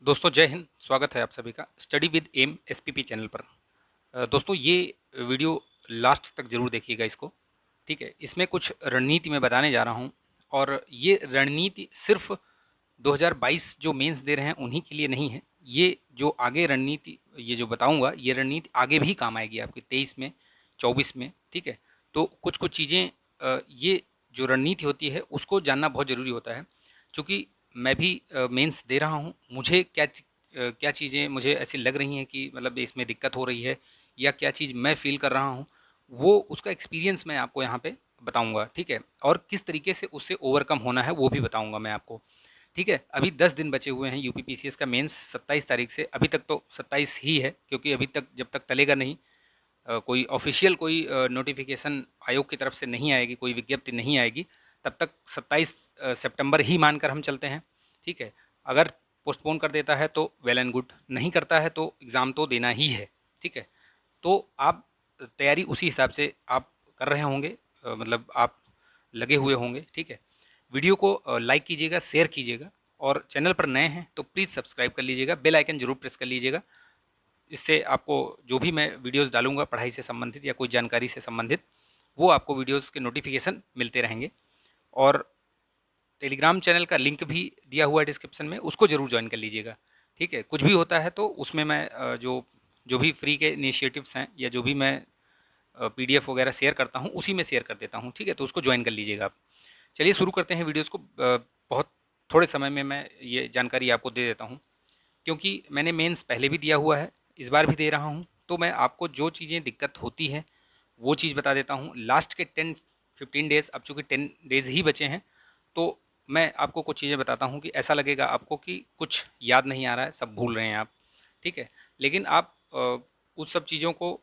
दोस्तों जय हिंद। स्वागत है आप सभी का study with M SPP channel पर। दोस्तों ये वीडियो लास्ट तक ज़रूर देखिएगा इसको। ठीक है, इसमें कुछ रणनीति मैं बताने जा रहा हूँ और ये रणनीति सिर्फ 2022 जो मेंस दे रहे हैं उन्हीं के लिए नहीं है। ये जो आगे रणनीति ये जो बताऊँगा ये रणनीति आगे भी काम आएगी आपकी 23 में 24 में। ठीक है, तो कुछ कुछ चीज़ें ये जो रणनीति होती है उसको जानना बहुत ज़रूरी होता है। चूँकि मैं भी मेंस दे रहा हूँ, मुझे क्या चीज़ें मुझे ऐसी लग रही हैं कि मतलब इसमें दिक्कत हो रही है या क्या चीज़ मैं फ़ील कर रहा हूँ, वो उसका एक्सपीरियंस मैं आपको यहाँ पे बताऊँगा। ठीक है, और किस तरीके से उससे ओवरकम होना है वो भी बताऊँगा मैं आपको। ठीक है, अभी 10 दिन बचे हुए हैं यूपी पीसीएस का मेंस 27 तारीख से। अभी तक तो 27 ही है, क्योंकि अभी तक जब तक टलेगा नहीं, कोई ऑफिशियल कोई नोटिफिकेशन आयोग की तरफ से नहीं आएगी, कोई विज्ञप्ति नहीं आएगी, तब तक 27 सितंबर ही मानकर हम चलते हैं। ठीक है, अगर पोस्टपोन कर देता है तो वेल एंड गुड, नहीं करता है तो एग्ज़ाम तो देना ही है। ठीक है, तो आप तैयारी उसी हिसाब से आप कर रहे होंगे, मतलब आप लगे हुए होंगे। ठीक है, वीडियो को लाइक कीजिएगा, शेयर कीजिएगा, और चैनल पर नए हैं तो प्लीज़ सब्सक्राइब कर लीजिएगा, बेल आइकन जरूर प्रेस कर लीजिएगा। इससे आपको जो भी मैं वीडियोस डालूंगा पढ़ाई से संबंधित या कोई जानकारी से संबंधित, वो आपको वीडियोस के नोटिफिकेशन मिलते रहेंगे। और टेलीग्राम चैनल का लिंक भी दिया हुआ है डिस्क्रिप्शन में, उसको ज़रूर ज्वाइन कर लीजिएगा। ठीक है, कुछ भी होता है तो उसमें मैं जो जो भी फ्री के इनिशिएटिव्स हैं या जो भी मैं पीडीएफ वगैरह शेयर करता हूँ उसी में शेयर कर देता हूँ। ठीक है, तो उसको ज्वाइन कर लीजिएगा आप। चलिए शुरू करते हैं वीडियोज़ को। बहुत थोड़े समय में मैं ये जानकारी आपको दे देता हूँ, क्योंकि मैंने मेंस पहले भी दिया हुआ है, इस बार भी दे रहा हूँ, तो मैं आपको जो चीज़ें दिक्कत होती है वो चीज़ बता देता हूँ। लास्ट के 10-15 डेज़, अब चूँकि 10 डेज़ ही बचे हैं, तो मैं आपको कुछ चीज़ें बताता हूँ कि ऐसा लगेगा आपको कि कुछ याद नहीं आ रहा है, सब भूल रहे हैं आप। ठीक है, लेकिन आप उस सब चीज़ों को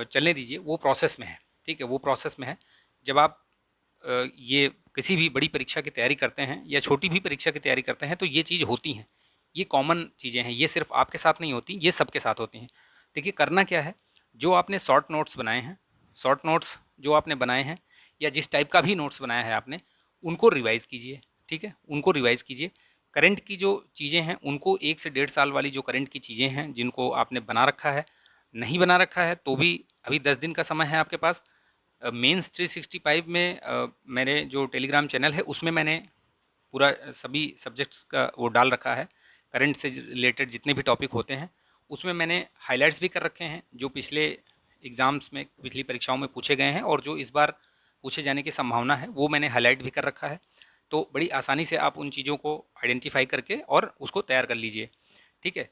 चलने दीजिए, वो प्रोसेस में है। ठीक है, वो प्रोसेस में है। जब आप ये किसी भी बड़ी परीक्षा की तैयारी करते हैं या छोटी भी परीक्षा की तैयारी करते हैं तो ये चीज़ होती हैं। ये कॉमन चीज़ें हैं, ये सिर्फ आपके साथ नहीं होती, ये सबके साथ होती हैं। देखिए करना क्या है, जो आपने शॉर्ट नोट्स बनाए हैं, शॉर्ट नोट्स जो आपने बनाए हैं या जिस टाइप का भी नोट्स बनाया है आपने, उनको रिवाइज़ कीजिए। ठीक है, उनको रिवाइज़ कीजिए। करंट की जो चीज़ें हैं उनको 1 से 1.5 साल वाली जो करंट की चीज़ें हैं जिनको आपने बना रखा है, नहीं बना रखा है तो भी अभी 10 दिन का समय है आपके पास। मेंस 365 में मेरे जो टेलीग्राम चैनल है उसमें मैंने पूरा सभी सब्जेक्ट्स का वो डाल रखा है। करंट से रिलेटेड जितने भी टॉपिक होते हैं उसमें मैंने हाइलाइट्स भी कर रखे हैं, जो पिछले एग्ज़ाम्स में पिछली परीक्षाओं में पूछे गए हैं और जो इस बार पूछे जाने की संभावना है वो मैंने हाईलाइट भी कर रखा है। तो बड़ी आसानी से आप उन चीज़ों को आइडेंटिफाई करके और उसको तैयार कर लीजिए। ठीक है,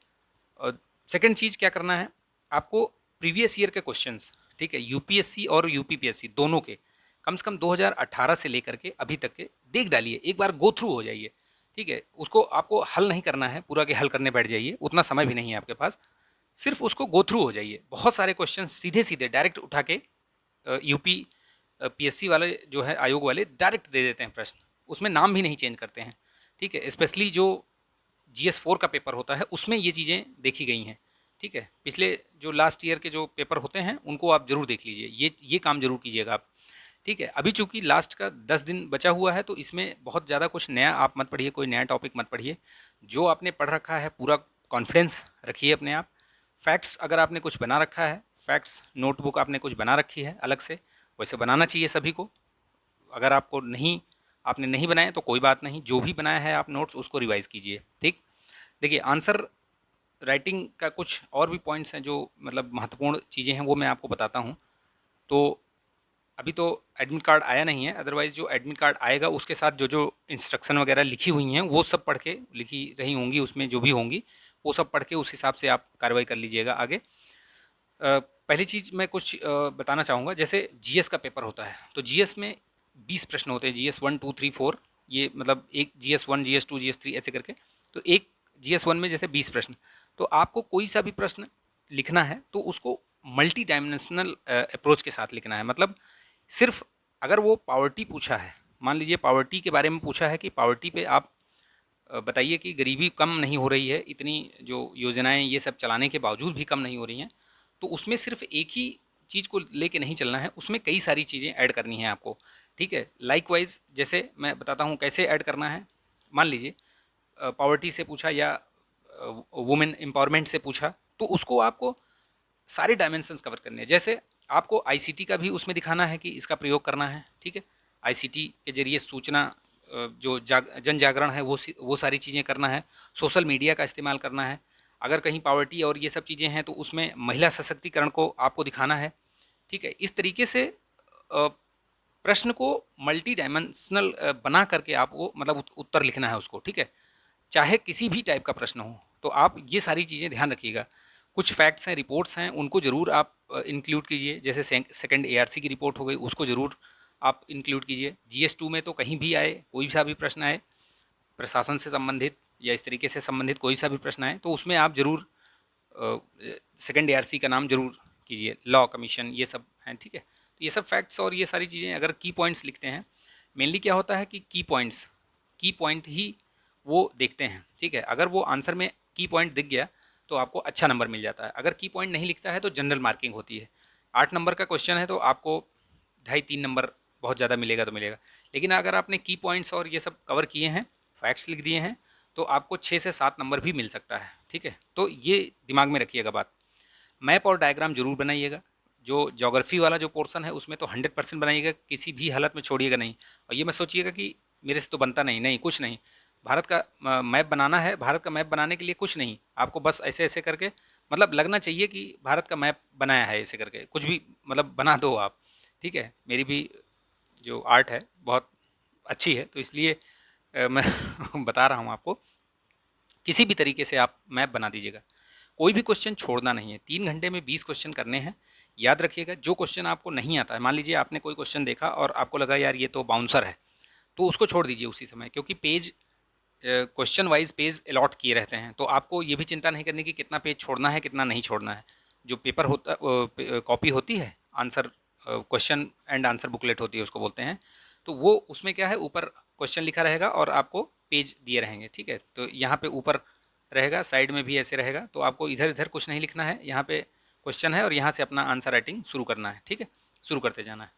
सेकंड चीज़ क्या करना है आपको, प्रीवियस ईयर के क्वेश्चंस, ठीक है, यूपीएससी और यूपीपीएससी दोनों के कम से कम 2018 से लेकर के अभी तक के देख डालिए, एक बार गो थ्रू हो जाइए। ठीक है, उसको आपको हल नहीं करना है पूरा के हल करने बैठ जाइए, उतना समय भी नहीं है आपके पास। सिर्फ उसको गो थ्रू हो जाइए। बहुत सारे क्वेश्चन सीधे सीधे डायरेक्ट उठा के यूपी पीएससी वाले जो है आयोग वाले डायरेक्ट दे देते हैं प्रश्न, उसमें नाम भी नहीं चेंज करते हैं। ठीक है, स्पेशली जो GS4 का पेपर होता है उसमें ये चीज़ें देखी गई हैं। ठीक है, पिछले जो लास्ट ईयर के जो पेपर होते हैं उनको आप जरूर देख लीजिए, ये काम जरूर कीजिएगा आप। ठीक है, अभी चूंकि लास्ट का 10 दिन बचा हुआ है तो इसमें बहुत ज़्यादा कुछ नया आप मत पढ़िए, कोई नया टॉपिक मत पढ़िए। जो आपने पढ़ रखा है पूरा कॉन्फिडेंस रखिए अपने आप। फैक्ट्स अगर आपने कुछ बना रखा है, फैक्ट्स नोटबुक आपने कुछ बना रखी है अलग से, वैसे बनाना चाहिए सभी को। अगर आपको नहीं, आपने नहीं बनाया तो कोई बात नहीं, जो भी बनाया है आप नोट्स उसको रिवाइज़ कीजिए। ठीक, देखिए आंसर राइटिंग का कुछ और भी पॉइंट्स हैं जो मतलब महत्वपूर्ण चीज़ें हैं, वो मैं आपको बताता हूँ। तो अभी तो एडमिट कार्ड आया नहीं है, अदरवाइज़ जो एडमिट कार्ड आएगा उसके साथ जो जो इंस्ट्रक्शन वगैरह लिखी हुई हैं वो सब पढ़ के, लिखी रही होंगी उसमें जो भी होंगी, वो सब पढ़ के उस हिसाब से आप कार्रवाई कर लीजिएगा आगे। पहली चीज़ मैं कुछ बताना चाहूँगा, जैसे जीएस का पेपर होता है तो जीएस में 20 प्रश्न होते हैं, जीएस 1 2 3 4, ये मतलब एक GS1 GS2 GS3 ऐसे करके। तो एक GS1 में जैसे 20 प्रश्न, तो आपको कोई सा भी प्रश्न लिखना है तो उसको मल्टी डायमेंशनल अप्रोच के साथ लिखना है। मतलब सिर्फ अगर वो पावर्टी पूछा है, मान लीजिए पावर्टी के बारे में पूछा है कि पावर्टी पे आप बताइए कि गरीबी कम नहीं हो रही है, इतनी जो योजनाएं ये सब चलाने के बावजूद भी कम नहीं हो रही हैं, तो उसमें सिर्फ एक ही चीज़ को लेके नहीं चलना है, उसमें कई सारी चीज़ें ऐड करनी है आपको। ठीक है, लाइकवाइज जैसे मैं बताता हूँ कैसे ऐड करना है। मान लीजिए पॉवर्टी से पूछा या वुमेन एम्पावरमेंट से पूछा, तो उसको आपको सारे डायमेंशंस कवर करने हैं। जैसे आपको आईसीटी का भी उसमें दिखाना है कि इसका प्रयोग करना है, ठीक है। आईसीटी के जरिए सूचना जो जन जागरण है वो सारी चीज़ें करना है। सोशल मीडिया का इस्तेमाल करना है। अगर कहीं पॉवर्टी और ये सब चीज़ें हैं तो उसमें महिला सशक्तिकरण को आपको दिखाना है, ठीक है। इस तरीके से प्रश्न को मल्टी डायमेंशनल बना करके आपको मतलब उत्तर लिखना है उसको, ठीक है। चाहे किसी भी टाइप का प्रश्न हो, तो आप ये सारी चीज़ें ध्यान रखिएगा। कुछ फैक्ट्स हैं, रिपोर्ट्स हैं, उनको ज़रूर आप इंक्लूड कीजिए। जैसे सेकंड एआरसी की रिपोर्ट हो गई, उसको ज़रूर आप इंक्लूड कीजिए। जीएस 2 में तो कहीं भी आए, कोई सा भी प्रश्न आए प्रशासन से संबंधित या इस तरीके से संबंधित कोई सा भी प्रश्न आए, तो उसमें आप ज़रूर सेकंड एआरसी का नाम ज़रूर कीजिए। लॉ कमीशन ये सब हैं, ठीक है। तो ये सब फैक्ट्स और ये सारी चीज़ें अगर की पॉइंट्स लिखते हैं, मेनली क्या होता है कि की पॉइंट ही वो देखते हैं, ठीक है। अगर वो आंसर में की पॉइंट दिख गया तो आपको अच्छा नंबर मिल जाता है। अगर की पॉइंट नहीं लिखता है तो जनरल मार्किंग होती है। 8 नंबर का क्वेश्चन है तो आपको 2.5-3 नंबर बहुत ज़्यादा मिलेगा तो मिलेगा। लेकिन अगर आपने की पॉइंट्स और ये सब कवर किए हैं, फैक्ट्स लिख दिए हैं, तो आपको 6 से 7 नंबर भी मिल सकता है, ठीक है। तो ये दिमाग में रखिएगा बात। मैप और डायग्राम जरूर बनाइएगा। जो ज्योग्राफी वाला जो पोर्शन है उसमें तो 100% बनाइएगा, किसी भी हालत में छोड़िएगा नहीं। और ये मत सोचिएगा कि मेरे से तो बनता नहीं, नहीं कुछ नहीं। भारत का मैप बनाना है, भारत का मैप बनाने के लिए कुछ नहीं, आपको बस ऐसे ऐसे करके मतलब लगना चाहिए कि भारत का मैप बनाया है, ऐसे करके कुछ भी मतलब बना दो आप, ठीक है। मेरी भी जो आर्ट है बहुत अच्छी है, तो इसलिए मैं बता रहा हूँ आपको। किसी भी तरीके से आप मैप बना दीजिएगा, कोई भी क्वेश्चन छोड़ना नहीं है। 3 घंटे में 20 क्वेश्चन करने हैं। याद रखिएगा, जो क्वेश्चन आपको नहीं आता है, मान लीजिए आपने कोई क्वेश्चन देखा और आपको लगा यार ये तो बाउंसर है, तो उसको छोड़ दीजिए उसी समय, क्योंकि page question wise page allot किए रहते हैं। तो आपको ये भी चिंता नहीं करनी कि कितना पेज छोड़ना है कितना नहीं छोड़ना है। जो पेपर होता कॉपी होती है, answer question and answer booklet होती है उसको बोलते हैं, तो वो उसमें क्या है, ऊपर क्वेश्चन लिखा रहेगा और आपको पेज दिए रहेंगे, ठीक है। तो यहाँ पे ऊपर रहेगा, साइड में भी ऐसे रहेगा, तो आपको इधर इधर कुछ नहीं लिखना है। यहाँ पे क्वेश्चन है और यहाँ से अपना आंसर राइटिंग शुरू करना है, ठीक है, शुरू करते जाना है।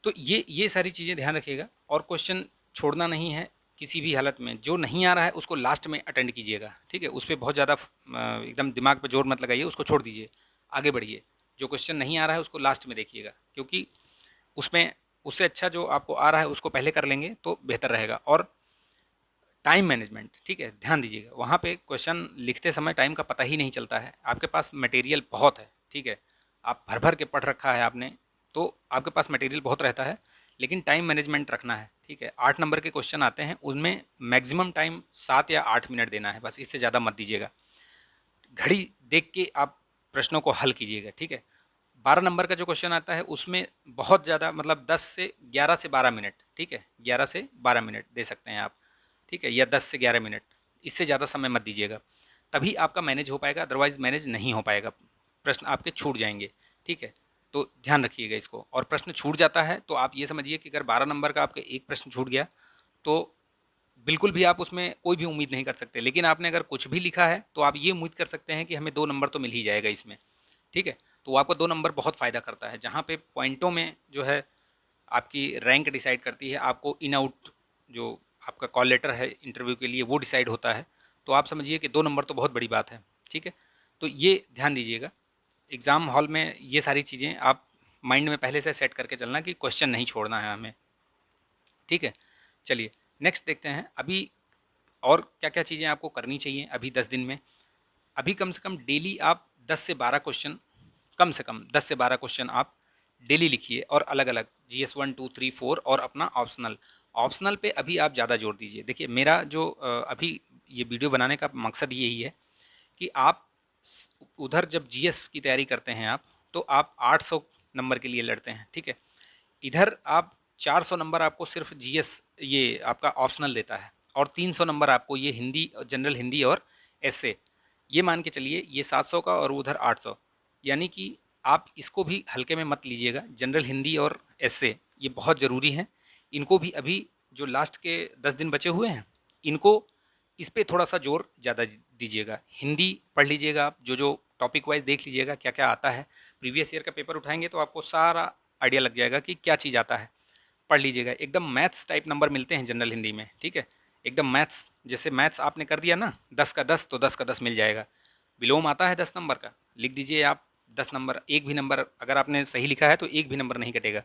तो ये सारी चीज़ें ध्यान रखिएगा। और क्वेश्चन छोड़ना नहीं है किसी भी हालत में। जो नहीं आ रहा है उसको लास्ट में अटेंड कीजिएगा, ठीक है। उस पर बहुत ज़्यादा एकदम दिमाग पे जोर मत लगाइए, उसको छोड़ दीजिए, आगे बढ़िए। जो क्वेश्चन नहीं आ रहा है उसको लास्ट में देखिएगा, क्योंकि उसमें उससे अच्छा जो आपको आ रहा है उसको पहले कर लेंगे तो बेहतर रहेगा। और टाइम मैनेजमेंट, ठीक है, ध्यान दीजिएगा। वहाँ पे क्वेश्चन लिखते समय टाइम का पता ही नहीं चलता है। आपके पास मटेरियल बहुत है, ठीक है, आप भर भर के पढ़ रखा है आपने, तो आपके पास मटेरियल बहुत रहता है, लेकिन टाइम मैनेजमेंट रखना है, ठीक है। 8 नंबर के क्वेश्चन आते हैं, उनमें मैक्सिमम टाइम 7 या 8 मिनट देना है, बस इससे ज़्यादा मत दीजिएगा। घड़ी देख के आप प्रश्नों को हल कीजिएगा, ठीक है। 12 नंबर का जो क्वेश्चन आता है उसमें बहुत ज़्यादा मतलब 11 से 12 मिनट, ठीक है, 11 से 12 मिनट दे सकते हैं आप, ठीक है, या 10 से 11 मिनट, इससे ज़्यादा समय मत दीजिएगा। तभी आपका मैनेज हो पाएगा, अदरवाइज़ मैनेज नहीं हो पाएगा, प्रश्न आपके छूट जाएंगे, ठीक है। तो ध्यान रखिएगा इसको। और प्रश्न छूट जाता है तो आप ये समझिए कि अगर 12 नंबर का आपके एक प्रश्न छूट गया तो बिल्कुल भी आप उसमें कोई भी उम्मीद नहीं कर सकते। लेकिन आपने अगर कुछ भी लिखा है तो आप ये उम्मीद कर सकते हैं कि हमें 2 नंबर तो मिल ही जाएगा इसमें, ठीक है। तो आपको 2 नंबर बहुत फ़ायदा करता है, जहाँ पे पॉइंटों में जो है आपकी रैंक डिसाइड करती है। आपको इन आउट जो आपका कॉल लेटर है इंटरव्यू के लिए वो डिसाइड होता है। तो आप समझिए कि 2 नंबर तो बहुत बड़ी बात है, ठीक है। तो ये ध्यान दीजिएगा। एग्ज़ाम हॉल में ये सारी चीज़ें आप माइंड में पहले से सेट करके चलना कि क्वेश्चन नहीं छोड़ना है हमें, ठीक है। चलिए नेक्स्ट देखते हैं। अभी और क्या क्या चीज़ें आपको करनी चाहिए अभी 10 दिन में। अभी कम से कम डेली आप 10 से 12 क्वेश्चन, कम से कम 10 से 12 क्वेश्चन आप डेली लिखिए, और अलग अलग GS 1 2 3 4 और अपना ऑप्शनल। ऑप्शनल पे अभी आप ज़्यादा जोर दीजिए। देखिए मेरा जो अभी ये वीडियो बनाने का मकसद यही है कि आप उधर जब जीएस की तैयारी करते हैं आप, तो आप 800 नंबर के लिए लड़ते हैं, ठीक है। इधर आप 400 नंबर आपको सिर्फ जीएस ये आपका ऑप्शनल देता है, और 300 नंबर आपको ये हिंदी, जनरल हिंदी और एसए। ये मान के चलिए ये 700 का और उधर 800, यानी कि आप इसको भी हल्के में मत लीजिएगा। जनरल हिंदी और एसए ये बहुत ज़रूरी हैं। इनको भी अभी जो लास्ट के 10 दिन बचे हुए हैं, इनको इस पे थोड़ा सा जोर ज़्यादा दीजिएगा। हिंदी पढ़ लीजिएगा आप, जो जो टॉपिक वाइज देख लीजिएगा क्या क्या आता है। प्रीवियस ईयर का पेपर उठाएंगे तो आपको सारा आइडिया लग जाएगा कि क्या चीज़ आता है। पढ़ लीजिएगा, एकदम मैथ्स टाइप नंबर मिलते हैं जनरल हिंदी में, ठीक है। एकदम मैथ्स, जैसे मैथ्स आपने कर दिया ना 10 का 10 तो 10 का 10 मिल जाएगा। विलोम आता है 10 नंबर का, लिख दीजिए आप 10 नंबर, एक भी नंबर अगर आपने सही लिखा है तो एक भी नंबर नहीं कटेगा।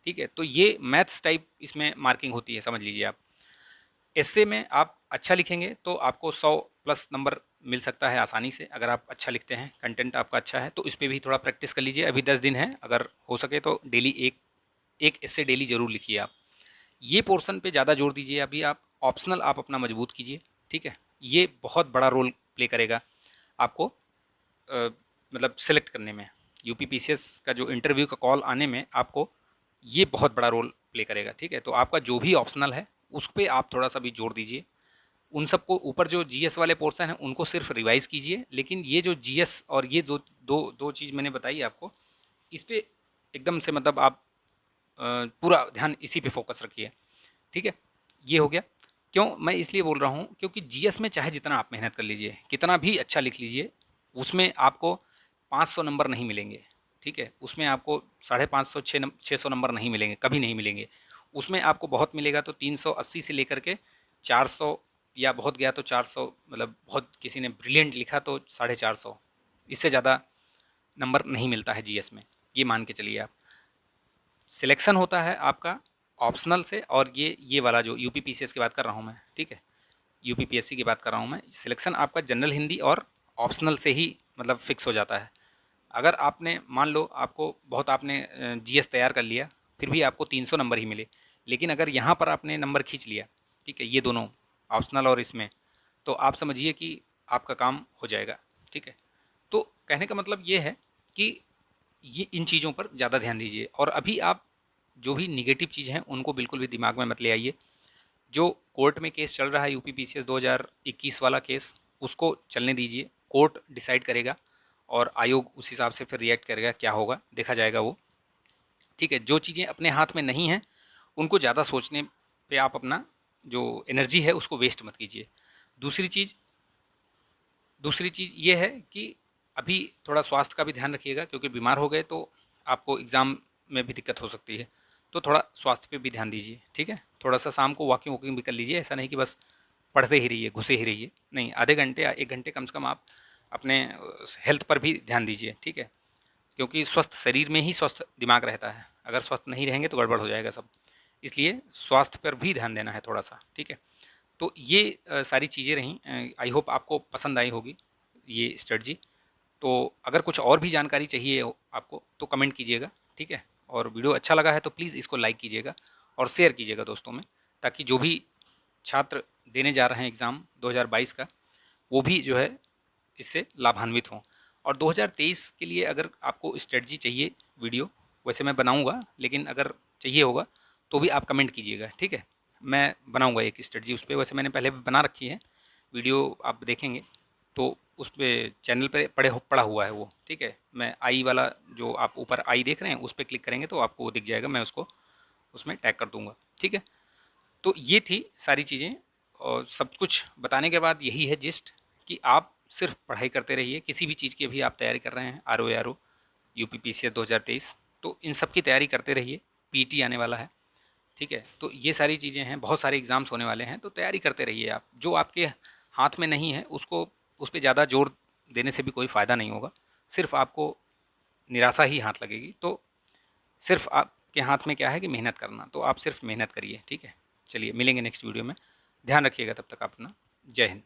ठीक है, तो ये मैथ्स टाइप इसमें मार्किंग होती है, समझ लीजिए आप। एस्से में आप अच्छा लिखेंगे तो आपको 100 प्लस नंबर मिल सकता है आसानी से, अगर आप अच्छा लिखते हैं, कंटेंट आपका अच्छा है तो इस पर भी थोड़ा प्रैक्टिस कर लीजिए। अभी 10 दिन है, अगर हो सके तो डेली एक एक एस्से डेली ज़रूर लिखिए आप। ये पोर्शन पे ज़्यादा जोर दीजिए अभी आप। ऑप्शनल आप अपना मजबूत कीजिए। ठीक है, ये बहुत बड़ा रोल प्ले करेगा आपको मतलब सेलेक्ट करने में। यूपीपीसीएस का जो इंटरव्यू का कॉल आने में आपको ये बहुत बड़ा रोल प्ले करेगा। ठीक है, तो आपका जो भी ऑप्शनल है उस पर आप थोड़ा सा भी जोर दीजिए। उन सबको ऊपर जो जीएस वाले पोर्शन है उनको सिर्फ रिवाइज कीजिए, लेकिन ये जो जीएस और ये दो दो दो चीज़ मैंने बताई आपको, इस पर एकदम से मतलब आप पूरा ध्यान इसी पे फोकस रखिए। ठीक है, ये हो गया। क्यों मैं इसलिए बोल रहा हूँ, क्योंकि जीएस में चाहे जितना आप मेहनत कर लीजिए, कितना भी अच्छा लिख लीजिए, उसमें आपको 500 नंबर नहीं मिलेंगे। ठीक है, उसमें आपको 550 600 नंबर नहीं मिलेंगे, कभी नहीं मिलेंगे। उसमें आपको बहुत मिलेगा तो 380 से लेकर के 400, या बहुत गया तो 400, मतलब बहुत किसी ने ब्रिलियंट लिखा तो 450, इससे ज़्यादा नंबर नहीं मिलता है जीएस में, ये मान के चलिए आप। सिलेक्शन होता है आपका ऑप्शनल से, और ये वाला जो यूपीपीसीएस की बात कर रहा हूँ मैं, ठीक है, यूपीपीएससी की बात कर रहा हूँ मैं, सिलेक्शन आपका जनरल हिंदी और ऑप्शनल से ही मतलब फिक्स हो जाता है। अगर आपने मान लो आपको बहुत आपने जीएस तैयार कर लिया, फिर भी आपको 300 नंबर ही मिले, लेकिन अगर यहाँ पर आपने नंबर खींच लिया, ठीक है, ये दोनों ऑप्शनल और इसमें, तो आप समझिए कि आपका काम हो जाएगा। ठीक है, तो कहने का मतलब ये है कि ये इन चीज़ों पर ज़्यादा ध्यान दीजिए। और अभी आप जो भी निगेटिव चीज़ हैं उनको बिल्कुल भी दिमाग में मत ले आइए। जो कोर्ट में केस चल रहा है यूपीपीसीएस 2021 वाला केस, उसको चलने दीजिए, कोर्ट डिसाइड करेगा और आयोग उस हिसाब से फिर रिएक्ट करेगा, क्या होगा देखा जाएगा वो। ठीक है, जो चीज़ें अपने हाथ में नहीं हैं उनको ज़्यादा सोचने पे आप अपना जो एनर्जी है उसको वेस्ट मत कीजिए। दूसरी चीज़ दूसरी चीज़ ये है कि अभी थोड़ा स्वास्थ्य का भी ध्यान रखिएगा, क्योंकि बीमार हो गए तो आपको एग्ज़ाम में भी दिक्कत हो सकती है। तो थोड़ा स्वास्थ्य पे भी ध्यान दीजिए। ठीक है, थोड़ा सा शाम को वॉकिंग वॉकिंग भी कर लीजिए, ऐसा नहीं कि बस पढ़ते ही रहिए, घुसे ही रहिए, नहीं, आधे घंटे या 1 घंटे कम से कम आप अपने हेल्थ पर भी ध्यान दीजिए। ठीक है, क्योंकि स्वस्थ शरीर में ही स्वस्थ दिमाग रहता है, अगर स्वस्थ नहीं रहेंगे तो गड़बड़ हो जाएगा सब। इसलिए स्वास्थ्य पर भी ध्यान देना है थोड़ा सा। ठीक है, तो ये सारी चीज़ें रहीं, आई होप आपको पसंद आई होगी ये स्ट्रेटजी। तो अगर कुछ और भी जानकारी चाहिए हो आपको तो कमेंट कीजिएगा। ठीक है, और वीडियो अच्छा लगा है तो प्लीज़ इसको लाइक कीजिएगा और शेयर कीजिएगा दोस्तों में, ताकि जो भी छात्र देने जा रहे हैं एग्ज़ाम 2022 का, वो भी जो है इससे लाभान्वित हों। और 2023 के लिए अगर आपको स्ट्रेटजी चाहिए वीडियो, वैसे मैं बनाऊंगा, लेकिन अगर चाहिए होगा तो भी आप कमेंट कीजिएगा। ठीक है, मैं बनाऊंगा एक स्ट्रेटजी उस पर, वैसे मैंने पहले भी बना रखी है, वीडियो आप देखेंगे तो उस पर चैनल पे पड़ा हुआ है वो। ठीक है, मैं आई वाला जो आप ऊपर आई देख रहे हैं उस पर क्लिक करेंगे तो आपको वो दिख जाएगा, मैं उसको उसमें टैग कर दूंगा। ठीक है, तो ये थी सारी चीज़ें, और सब कुछ बताने के बाद यही है जिस्ट, कि आप सिर्फ पढ़ाई करते रहिए। किसी भी चीज़ की अभी आप तैयारी कर रहे हैं, आर ओ यूपीपीसीएस 2023, तो इन सब की तैयारी करते रहिए। पीटी आने वाला है। ठीक है, तो ये सारी चीज़ें हैं, बहुत सारे एग्ज़ाम्स होने वाले हैं, तो तैयारी करते रहिए आप। जो आपके हाथ में नहीं है उसको, उस पर ज़्यादा जोर देने से भी कोई फ़ायदा नहीं होगा, सिर्फ आपको निराशा ही हाथ लगेगी। तो सिर्फ आपके हाथ में क्या है कि मेहनत करना, तो आप सिर्फ मेहनत करिए। ठीक है, चलिए मिलेंगे नेक्स्ट वीडियो में। ध्यान रखिएगा तब तक अपना। जय हिंद।